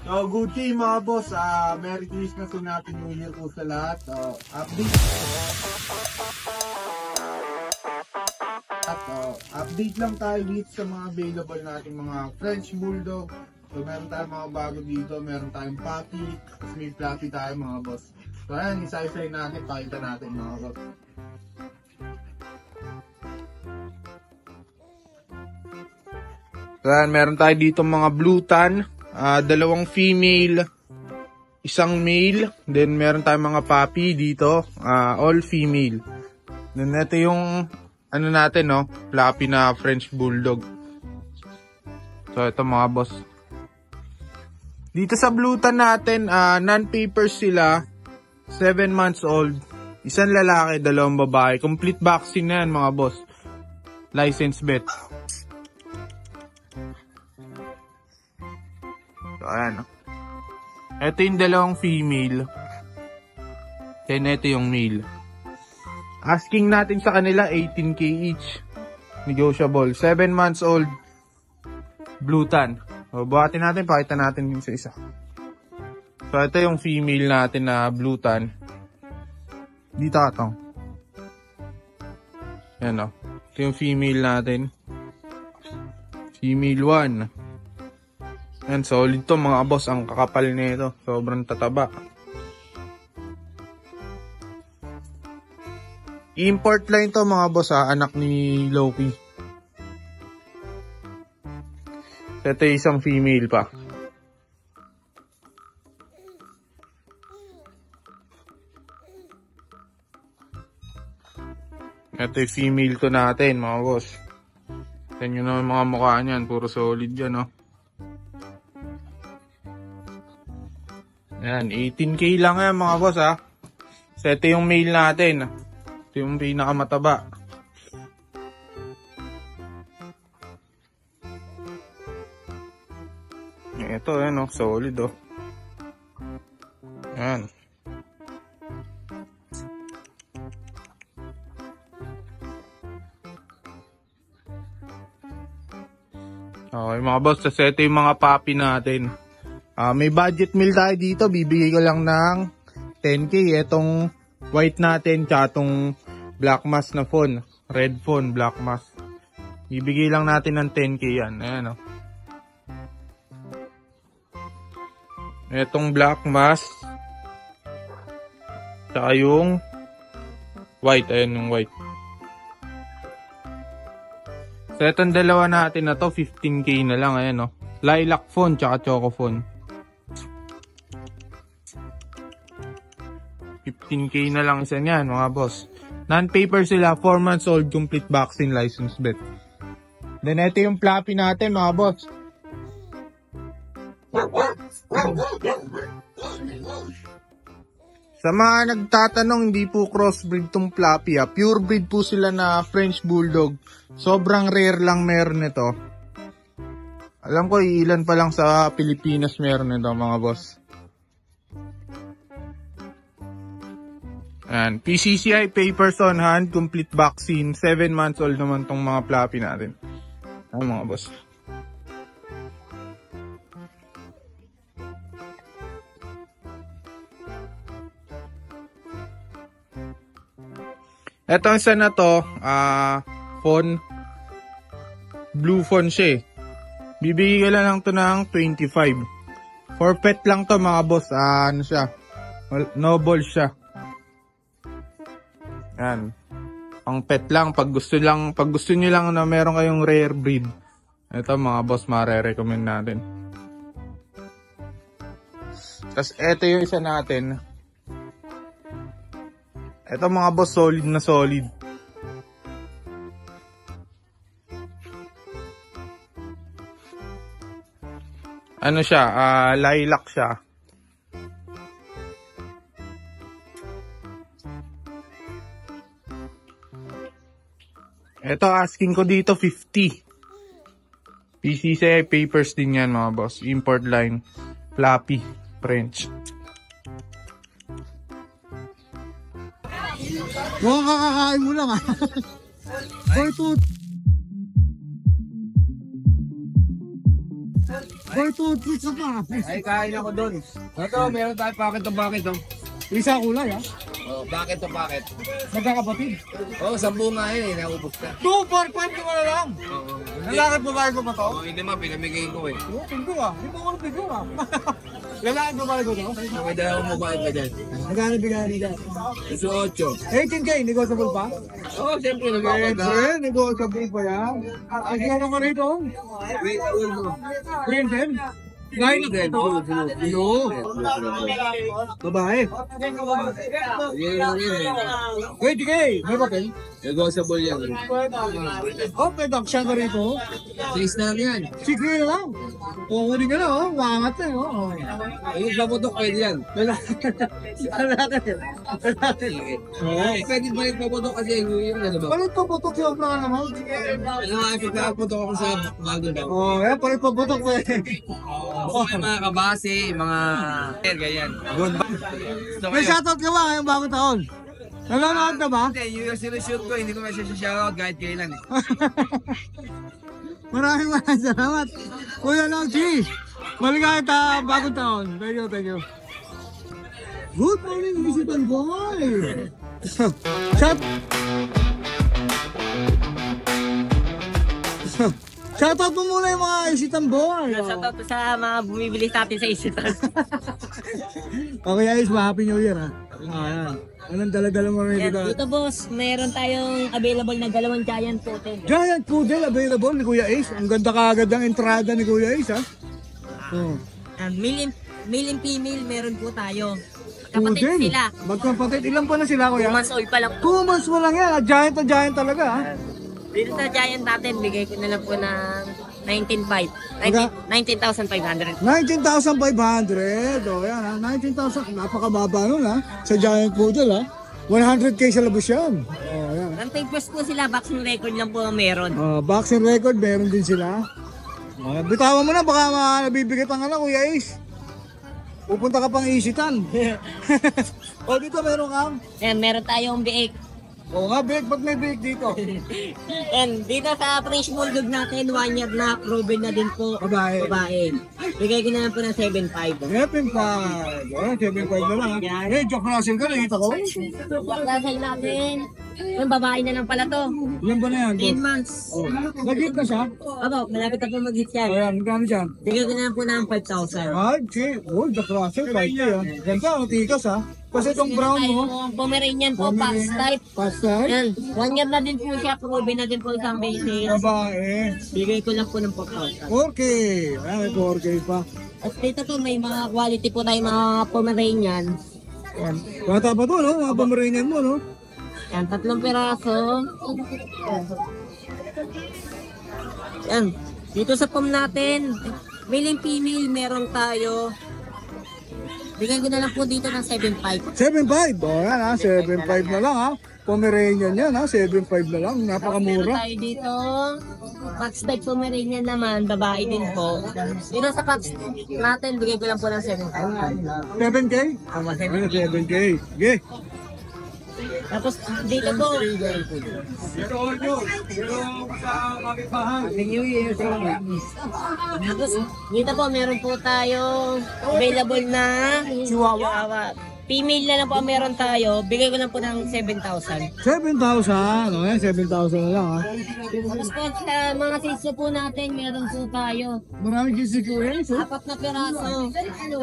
So, good day mga boss. Merry Christmas po natin New Year po sa lahat. Update lang tayo dito sa mga available nating mga French Bulldog. So, meron tayong mga bago dito. Meron tayong puppy. Tapos may fluffy tayo mga boss. So, ayan, isa-isa natin. Pakita natin mga boss. So, ayan, meron tayo dito mga blue tan. Dalawang female, isang male, then meron tayong mga puppy dito, all female. Then ito yung ano natin, no, fluffy na French Bulldog. So ito mga boss. Dito sa blue tan natin, non-papers sila, 7 months old, isang lalaki, dalawang babae, complete vaccine na yan mga boss, license vet. Ayan. Ito yung dalawang female. Then ito yung male. Asking natin sa kanila 18K each. Negotiable. 7 months old. Blue tan. So, buhatin natin. Pakita natin yung isa-isa. So ito yung female natin na blue tan. Dito ka tong. Ayan o. Ito yung female natin. Female 1. Yan, solid to mga boss. Ang kakapal nito. Sobrang tataba. Import line to mga boss, anak ni Loki. Ito isang female pa. Ito yung female to natin mga boss. Tignan nyo naman mga mukha niyan. Puro solid yan, no? Ayan, 18K lang yan mga boss, ha. So, ito yung male natin. Ito yung pinakamataba. Ito, yan, oh, solid, oh. Ayan. Okay mga boss, so ito yung mga puppy natin. May budget meal tayo dito, bibigay ko lang ng 10K. Etong white natin, tsaka itong black mask na phone. Red phone, black mask. Bibigay lang natin ng 10K yan. Ayan o. Etong black mask. Tsaka yung white, ayan yung white. So etong dalawa natin na to, 15K na lang. Ayan o. Lilac phone, tsaka choco phone. 15K na lang isa niyan mga boss. Non-paper sila, 4 months old, complete vaccine, license vet. Then ito yung fluffy natin mga boss. Sa mga nagtatanong, hindi po crossbreed tong fluffy, pure breed po sila na French Bulldog. Sobrang rare lang meron nito. Alam ko ilan pa lang sa Pilipinas meron nito mga boss. And PCCI papers on hand, complete vaccine, 7 months old naman tong mga fluffy natin. Ayan mga boss. Etong isa na to, phone, blue phone siya eh. Bibigay ko lang to ng 25. For pet lang to mga boss, ano siya, noble siya. Yan. Pang pet lang, pag gusto niyo lang na meron kayong rare breed. Ito mga boss, mare-recommend natin. Tapos ito yung isa natin. Ito mga boss, solid na solid. Ano siya, lilac siya. Ito asking ko dito 50. PCCI papers din yan mga boss. Import line. Fluffy. French. Oo, kakakain mo lang Boy, toothpick sa pa. Ay, kain ako doon. Ito, meron tayo packet to packet, oh. Isa kulay, ha? Oh, packet to packet. Magkakapatid. Oh, 10 nga yun, naubos ka. 245 ko na lang. Oo. Lalaki babae ko ba to? Oh, hindi naman, pinamigay ko eh. Oo, tingko ah. Hindi ko ako tingko ah. Lalaki babae ko to? May dalawang mobile pa dyan. Magkano bigyan nila? 18. 18K, negotiable pa? Oo, siyempre, nag-aagad. Siyempre, negotiable pa yan. Ang ano ka rito? Wait, Green 10? Nine na Then, Yo. Babae. Yan. 20K. May ba kayo? Negotiable yan. Okay, daksya ka rito. 6 na yan. Sige na lang. Oo, hindi ka na, oh. Wangat na, oh. Ayun, paputok pwede yan. Lalaki. Pwede ba yung paputok kasi yung ano ba? Palit pa putok yung mga naman. Ano nga, pagpaputok ako sa bago daw. Oo, yan, palit pa putok pa eh. Yung mga kabase, mga ganyan. Good ba? May shoutout ka ba ngayong bagong taon? Nanonood ka ba? Hindi, yung sinushoot ko, hindi ko masya-shoutout kahit kailan eh. Maraming salamat. Kuya Longchi, maligayat bagong taon. Thank you. Good morning, Isipan Boy! Shoutout mo muna yung mga Isitan Boy! Shoutout po sa mga bumibili sa atin sa Isitan. Okay guys, Happy New Year ha. Ayan. Anong dala-dala mo rin dito? Dito boss, mayroon tayong available na dalawang giant poodle. Giant Poodle available ni Kuya Ace. Ang ganda kaagad ng entrada ni Kuya Ace ha. Oh. Male and female meron po tayo. Kapatid Poodle. sila. Magkapatid. Ilan pa na sila Kuya? 2 months old pa lang. 2 months mo lang yan. Giant na giant talaga ha. Dito sa giant natin, bigay ko na lang po ng 19,500. Magka- 19,500. 19,500. O yan ha. 19,000. Napakababa nun ha. Sa Giant Poodle ha. 100K sa labos yan. O yan. Ang papers po sila, boxing record lang po ang meron. Boxing record, meron din sila. Bitawan mo na, baka nabibigatan ka na, Kuya Ace. Pupunta ka pang Isitan. O dito meron kang. Ayan, meron tayong biik. O nga, Big, ba't may Big dito? And dito sa French Bulldog natin, 1 year na, proven na din po. Babae. Babae. Bigay ko na lang po ng 7,500. 7.5. O, 7.5 na lang ha. Eh, Jock Russell ka, nakita ko. Lasay natin. Yung babae na lang pala to. Yan ba na yan? 10 months. O, nag-hit na siya. Aba, malapit na po mag-hit yan. Ayan, magkano dyan? Bigay ko na lang po ng 5,000. Ay, oh, Jock Russell, 5K ha. Ganda, ang tikas ha. Kasi itong brown mo. Pomeranian po, pass type. Pasta. Yan. 1 year na din po siya. Proven na din po isang basis. Babae. Bigay ko lang po ng 4,000. 4K. Ay, may 4K pa. At dito to, may mga quality po tayo mga Pomeranian. Yan. Bata pa to, no? Mga Pomeranian mo, no? Yan, 3 piraso. Yan. Dito sa pom natin, male and female, meron tayo. Bigyan ko na lang po dito ng 7,500. 7.5. O, yan ha. 7.5 na lang ha. Pomeranian yan ha. 7.5 na lang. Meron Napakamura. tayo dito. Fox type Pomeranian naman, babae din po. Dito sa Fox natin, bigyan ko lang po ng 7,500. 7K? Tama, Ay, 7,500. 7K. Sige. Tapos dito po, tapos dito po meron po tayong available na Chihuahua. Female na lang po ang meron tayo. Bigay ko lang po ng 7,000. 7,000. O, yan. 7,000 na lang ha. Tapos po sa mga sitso po natin, meron po tayo. Maraming GCQS. 4 na piraso.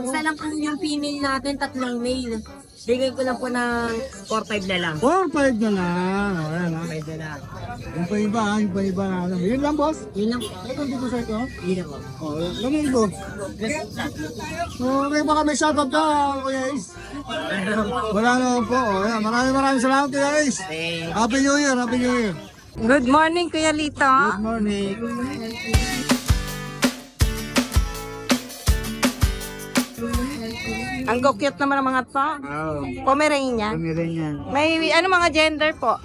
Isa lang po yung female natin, 3 male. Bigay ko lang po ng 4,500 na lang. 4.5 na lang. O, yan ha. 4,500 na lang. Yung pa iba ha. Yung pa iba na. Yun lang, boss. Yun lang po. Ito dito sa ito. Yun lang po. O, lamang ito. So, may baka may shoutout ka, Kuya Ace. Wala naman po. O, yan. Maraming salamat, Kuya Ace. Happy New Year. Happy New Year. Good morning, Kuya Lito. Good morning. Ang cute naman ang mga to. Pomeranian. Pomeranian. May ano mga gender po?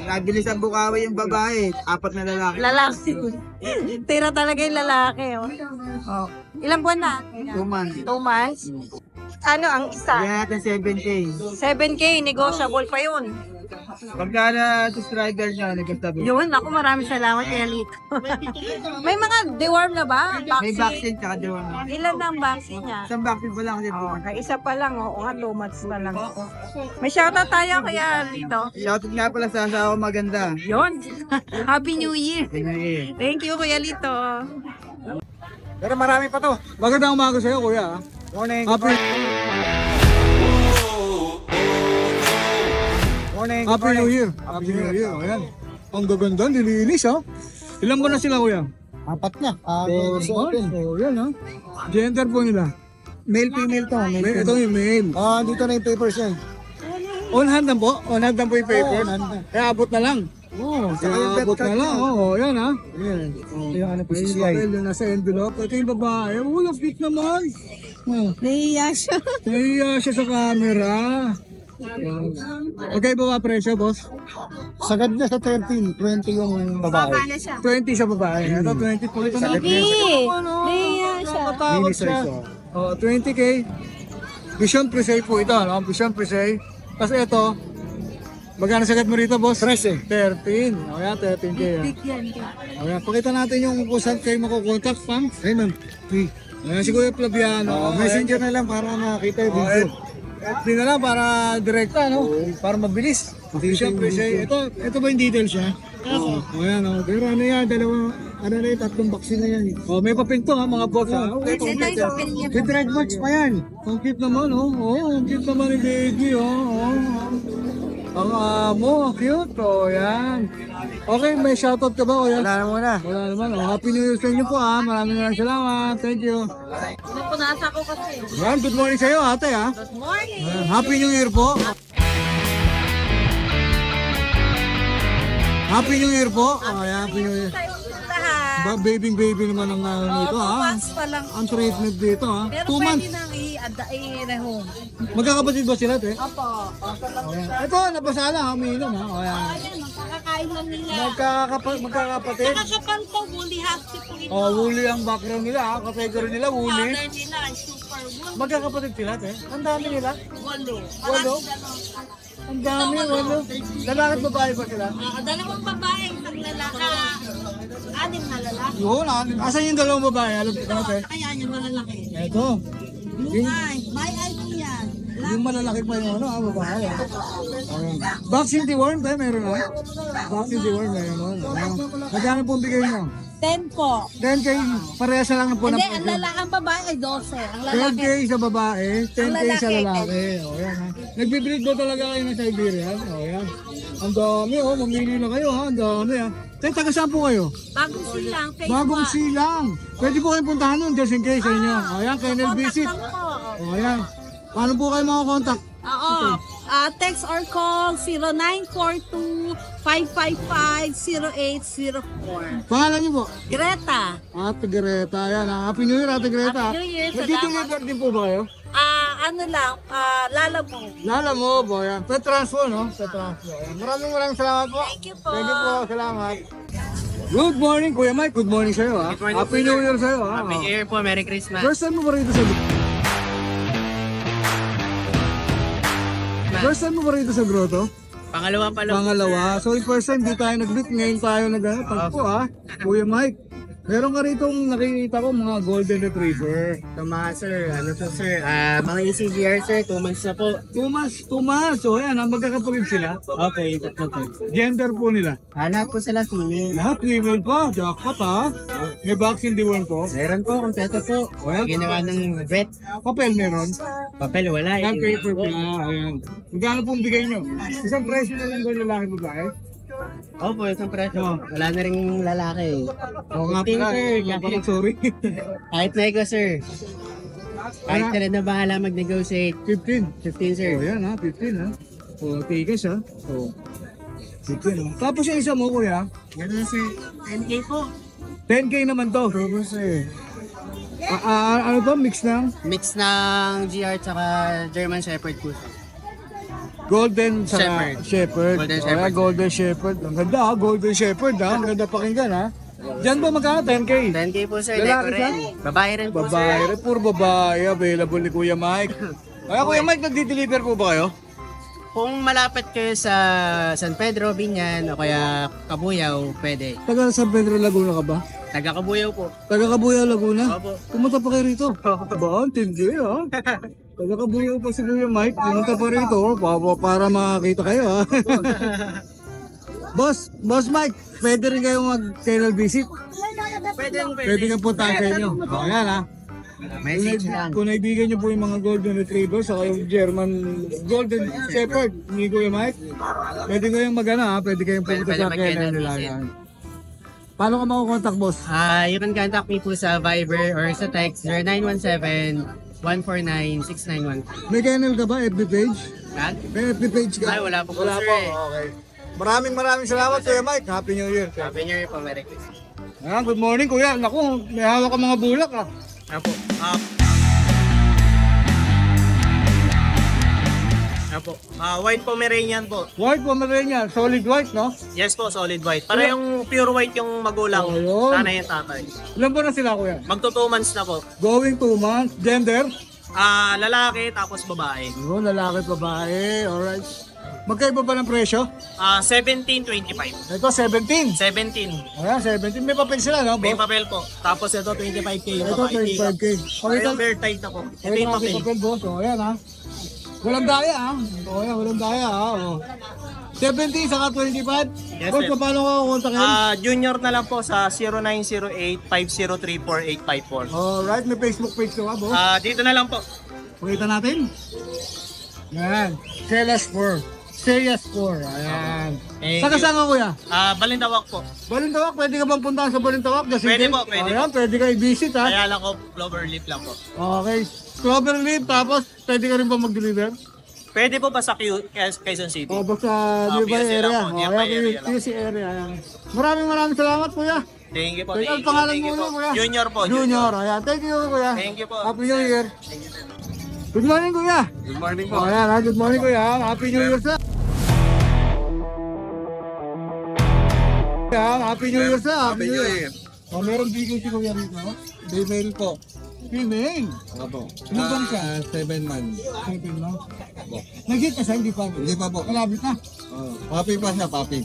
Nabilis ang bukawi yung babae. 4 na lalaki. Lalaki. Tira talaga yung lalaki. Oh. Oh. Ilang buwan na? 2 months. 2 months. ano ang isa? natin 7K. 7K, negotiable pa yun. Pagka na subscriber niya, nagkatabi. Yun, ako maraming salamat kay Lito. May mga deworm na ba? May vaccine tsaka doon. Ilan ang vaccine niya? Isang vaccine pa lang kasi po. Okay, isa pa lang, oo nga, 2 months pa lang. May shoutout tayo kaya Lito. Shoutout nga pala sa asawa maganda. Yun. Happy New Year. Thank you, Kuya Lito. Pero marami pa to. Magandang umaga sa'yo, kuya. Morning. Happy Morning. Happy New Year. Happy New Year. Ayan. Ang gaganda, nilinis ha. Ilan ba na sila, kuya? 4 na. Oh, yan ha. Gender po nila. Male, female to. Ito yung male. Dito na yung papers yan. On hand lang po? On hand lang po yung paper? on hand na. Kaya abot na lang. Kaya abot na lang. Oo, yan ha. Yung ano po May si papel na nasa envelope. Ito yung babae. Oh, ang cute naman. Nahiya siya. Nahiya siya sa camera. Okay ba presyo, boss? Sagad na sa 13, 20 yung babae. Babala siya. 20 sa babae. Ito, 20 po ito na. Nahiya siya. Matakot siya. Oh, 20K. Vision Presay po ito. No? Vision Presay. Tapos ito, magkano sagad mo rito, boss? 13. 13. O yan, 13K. O yan, pakita natin yung kung saan kayo makukontakt, pang. Hey ma'am. Ayan, si Kuya Flaviano. Messenger na lang para makita yung video. FB na lang para direkta, no? Para mabilis. Vision Presay. Ito ba yung details niya? Oo. O yan, o. Pero ano yan, tatlong vaccine na yan. O, may papel to, ha, mga box, ha? With red marks pa yan. Ang cute naman, oh. Oh, ang cute naman ni baby, oh. Ang amo, ang cute, oh, yan. Okay, may shoutout ka ba, kuya? Wala na muna. Wala naman, oh. Happy New Year sa inyo po, ha. Maraming salamat. Thank you. Napunasa ko kasi. Yan, good morning sa iyo, ate, ha. Good morning. Happy New Year po. Happy New Year po. Oh, Happy New Year. Baby naman ang nito, ha. Pa lang. Ang treatment dito, ha. Pero 2 months. pwede nang i-rehome. Magkakapatid ba sila, te? Opo. Ito, nabasa lang, umiinom, ha. O, yan. Ayan, magkakakain lang nila. Magkakapatid. Nakakapal po, woolly husky po ito. Oh, woolly ang background nila, ha. Category nila, woolly. Color nila, super wool. Magkakapatid sila, te. Ang dami nila. Walo. Walo? Ang dami, walo. Lalaki at babae ba sila? Dalawang babae, isang lalaka. 6 na lalaki. Yun, asan yung dalawang babae? Alam ko, te. Kaya yung malalaki. Ito. Blue eye, may eye po yan. Yung malalaki pa yung ano, babae. Okay. Vaccine deworm, tayo meron na. Vaccine deworm, meron. Magkano po bigay nyo? 10 po. 10K, parehas na lang po ng Hindi, ang lalaki, ang babae ay 12. Ang 12K lalaki. sa babae, 10K sa lalaki. lalaki. O yan ha. Nagbe-breed ba talaga kayo ng Siberian? O yan. Ang dami oh, mamili na kayo ha. Ang dami ha. Tayo, taga saan po kayo? Bagong silang, phase Bagong 1. silang. Pwede po kayong puntahan nun just in case sa inyo. O yan, Kennel Visit. Contact lang po. O yan. Paano po kayo makakontakt? Oo. Text or call 0942-555-0804. Pangalan niyo po? Greta. Ate Greta, yan ha. Happy New Year, Ate Greta. Happy New Year, Nagdi-deliver din po ba kayo? Lalabo. Lala mo, boy. Yan. Petranspo, no? Petranspo. Yan. Maraming salamat po. Thank you po. Thank you po. Salamat. Good morning, Kuya Mike. Good morning sa'yo, ha. morning, Happy New Year sa'yo, ha. Happy New Year po, Merry Christmas. First time mo ba rito sa... First time mo ba rito sa grotto? Pangalawa pa lang. Pangalawa. So, yung first time, di tayo nag-meet. Ngayon tayo nag-tagpo, ha. Kuya Mike. Meron ka rito nakikita ko mga golden retriever. So mga sir, ano to sir, mga ECGR sir, 2 months na po. 2 months. So, ayan, magkakapatid sila. Okay, tatlo po. Gender po nila. Hanap po sila female. Lahat female pa. Jackpot, ha. May vaccine deworm po. Meron po, kompleto po. Ginawa ng vet. Papel meron. Papel wala. Yan paper pa. Ayan. Magkano pong bigay nyo? Isang presyo na lang ba yung lalaki babae? Opo, isang presyo. Wala na rin lalaki. Oo nga 15 pala. sir. Nga pala, sorry. Kahit na ikaw sir. Kahit ka rin na bahala mag-negotiate. 15. 15 sir. Oh, yan ha. 15 ha. O, tigas ha. O. 15 ha. Tapos yung isa mo, kuya. Ganun sir. 10K po. 10K naman to. Opo sir. Ano to? Mix ng Mix ng GR tsaka German Shepherd po sir. Golden sa Shepherd. Shepherd. Golden O, Shepherd. yan, Golden Shepherd. Ang ganda ha. Golden Shepherd ha. Ang ganda pakinggan ha. Diyan po magkano? 10K. 10K po sir, Lalaki deco siya? rin. Babae rin po Babae, sir. rin, puro babae. Available ni Kuya Mike. Kaya Kuya Mike, nagdi-deliver po ba kayo? Kung malapit kayo sa San Pedro, Binyan, o kaya Kabuyaw, pwede. Taga San Pedro, Laguna ka ba? Taga Kabuyaw po. Taga Kabuyaw, Laguna? Opo. Pumunta pa kayo rito. Ba, tindi ha? Taga Kabuyaw pa si Kuya Mike. Pumunta pa rito para makakita kayo ha. Boss Mike, pwede rin kayong mag-channel visit. Pwede kang puntahan sa inyo. Ayan ha. Message lang. Kung naibigan nyo po yung mga Golden Retrievers saka yung German Golden Shepherd ni Kuya Mike, pwede kayong mag-ano ha, pwede kayong pumunta Pwede sa mag-channel kailan nila visit. yan. Paano ka makukontak, boss? You can contact me po sa Viber or sa text 0917-149-691. May channel ka ba? FB page? Kan? May FB page ka? Ay, wala po po, Wala sir, po, eh. okay. Maraming salamat Kuya Mike. Happy New Year. Happy New Year po, Merry Christmas. Good morning Kuya. Naku, may hawak ka mga bulak ah. Apo. White Pomeranian po. White Pomeranian, solid white no? Yes po, solid white. Para yung pure white yung magulang. Ayun. Nanay yung tatay. Ilan ba na sila Kuya? Magto 2 months na po. Going 2 months. Gender? Lalaki tapos babae. Yun, lalaki, babae. Alright. Magkaiba ba ng presyo? 17.25. Ito, 17. 17. Ayan, 17. May papel sila, no? May boss? papel po. Tapos ito 25k. Ito, 25K. Ito yung bear tight na po. Ito yung Pakita papel. papel, boss. O, ayan, ha? Walang daya, ha? O, ayan, walang daya, ha? O. 17 saka 25. Yes, Boss, sir. paano ka kukontakin? Junior na lang po sa 0908-5034-854. Alright, may Facebook page ka ba, boss? Dito na lang po. Pakita natin. Yan. Celas 4. Celas 4. Ayan. Thank Saka you. saan ka, kuya? Balintawak po. Balintawak, pwede ka bang puntahan sa Balintawak? Pwede po, pwede Ayan, pwede ka i-visit, ha? Kaya lang ko clover leaf lang po. Okay. Cloverleaf, tapos pwede ka rin ba mag-deliver? Pwede po ba sa Quezon City? O, basta nearby PSA lang area. po, O, nearby ayan, area lang. PSA area. Ayan. Maraming salamat, kuya. Thank you po. Thank you. Ang Thank pangalan you mo po. ulit, kuya? Junior po. Junior. Ayan. Thank you, kuya. Thank you po. Happy New Year. Good morning, kuya. Good morning O, ayan, ha? Good morning, kuya. Happy New Year, sir. Happy New Year, sir. Happy New Year. O, meron bigay si kuya rito. Female po. Female. Opo. Ilan ba siya? 7 months. 7, no? Nag-hit ka siya, hindi pa. Hindi pa po. Malapit na. Papi pa siya, papi.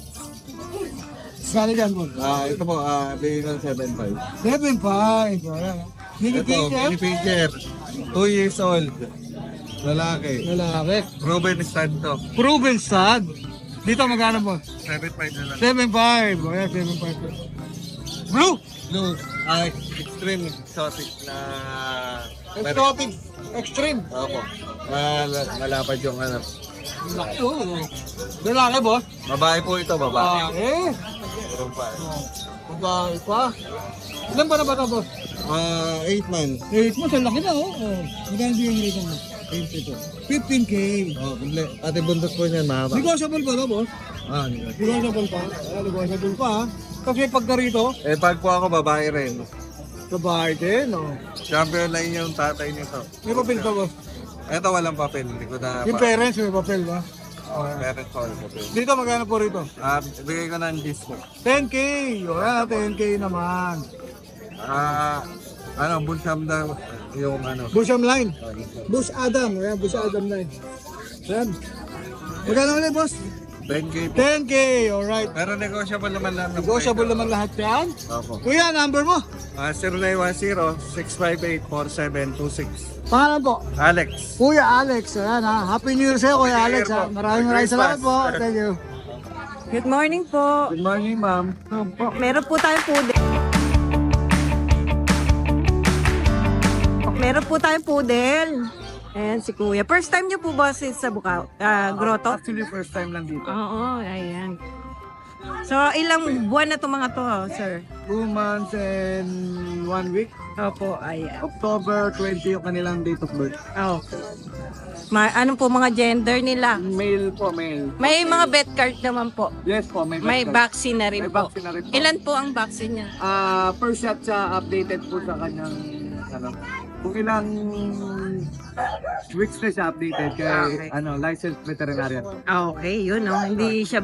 Saan yan, boss? Ito po, bigay ng 7.5. 7.5. Ayan. Mini Ito, pitcher. mini pitcher. 2 years old. Lalaki. Lalaki. Ruben Santo. Proven stud. Dito magkano po? 7.5 na lang. 7.5. O yan, 7.5. Blue. Blue. Extreme exotic na... Exotic. Extreme. Opo. Malapad yung ano. Oo. Lalaki, boss. Babae po ito, babae. Eh. Babae. Babae pa. Ilan ba na ba ito, boss? 8 months. 8 months. Ang laki na, oh. Magkano din yung rito mo? 22. 15K. Kumple. Pati bundok po niyan, mahaba. Negotiable ba ito, boss? Negotiable pa. Negotiable pa, ha? Kasi pagka rito, Pag po ako, babae rin. babae din, oh. Champion line yung tatay nito. May papel pa, boss. Ito walang papel, hindi ko na Yung parents, may papel ba? parents ko walang papel. Dito magkano po rito? Bigay ko ng disco. 10K! O yan, 10K naman. Bulsam daw yung ano. Busham line. Bush Adam. O yan, Bush Adam line. Yan. Magkano ulit, boss? 10K po. 10K, alright. Pero negotiable naman lang. Negotiable naman lahat yan. Opo. Kuya, number mo? 0910-658-4726. Pangalan po? Alex. Kuya Alex. Ayan ha. Happy New Year sa'yo, Kuya New Alex. Year Ha? po. Maraming Merry salamat po. Christmas. Thank you. Good morning po. Good morning, ma'am. Opo, meron po tayong poodle. Meron po tayong poodle. Ayan si Kuya. First time niyo po ba sa Bukaw? Grotto? Actually, first time lang dito. Oo, ayan. So, ilang buwan na itong mga to, sir? 2 months and 1 week. Opo, ayan. October 20 yung kanilang date of birth. Oh. Ano po mga gender nila? Male po, male. May mga vet card naman po. Yes po, may May vaccine na rin May po. vaccine na rin po. Ilan po ang vaccine niya? First shot siya updated po sa kanyang ano, Kung ilang weeks na siya updated kay Okay. licensed veterinarian. Okay, yun no. Hindi siya,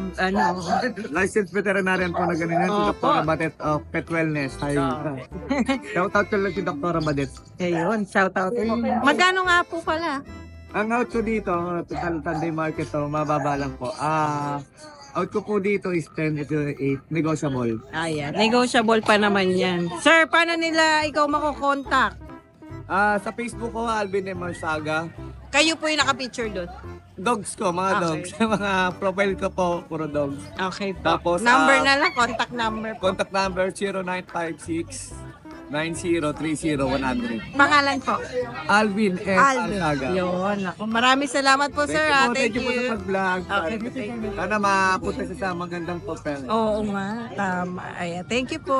Licensed veterinarian po na ganun si Opo. Dr. Badet of Pet Wellness. Ay, shout out ko lang si Dr. Badet. ayun, shout out. Magkano nga po pala? Ang out ko dito, total Sunday market to, mababa lang po. Out ko po dito is 10 to 8, negotiable. Ayan, negotiable pa naman yan. Sir, paano nila ikaw makokontakt? Sa Facebook ko, Alvin M. Saga. Kayo po yung nakapicture doon. Dogs ko, mga Okay. dogs. mga profile ko po, puro dogs. Okay po. Tapos, Number na lang, contact number po. Contact number 0956-9030-100. Pangalan po. Alvin M. Alvin. Saga. Yun. Ako, maraming salamat po, sir. Thank you po sa pag-vlog. Okay, thank you. Sana mapunta siya sa magandang papel. Oo nga, tama. Ayan, thank you po.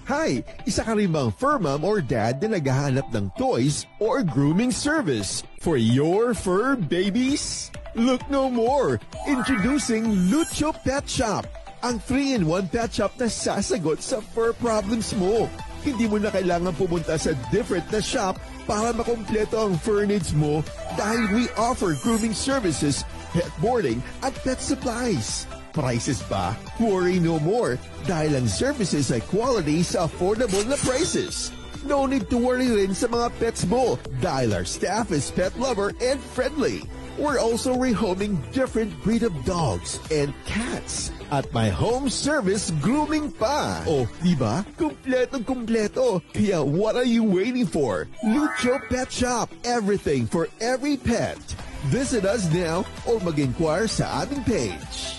Hi! Isa ka rin bang fur mom or dad na naghahanap ng toys or grooming service for your fur babies? Look no more! Introducing Lucho Pet Shop, ang 3-in-1 pet shop na sasagot sa fur problems mo. Hindi mo na kailangan pumunta sa different na shop para makompleto ang fur needs mo dahil we offer grooming services, pet boarding, at pet supplies. Prices ba? Worry no more dahil ang services ay quality sa affordable na prices. No need to worry rin sa mga pets mo dahil our staff is pet lover and friendly. We're also rehoming different breed of dogs and cats at my home service grooming pa. Oh, diba? Kumpletong-kumpleto. Kaya what are you waiting for? Lucho Pet Shop. Everything for every pet. Visit us now or mag-inquire sa aming page.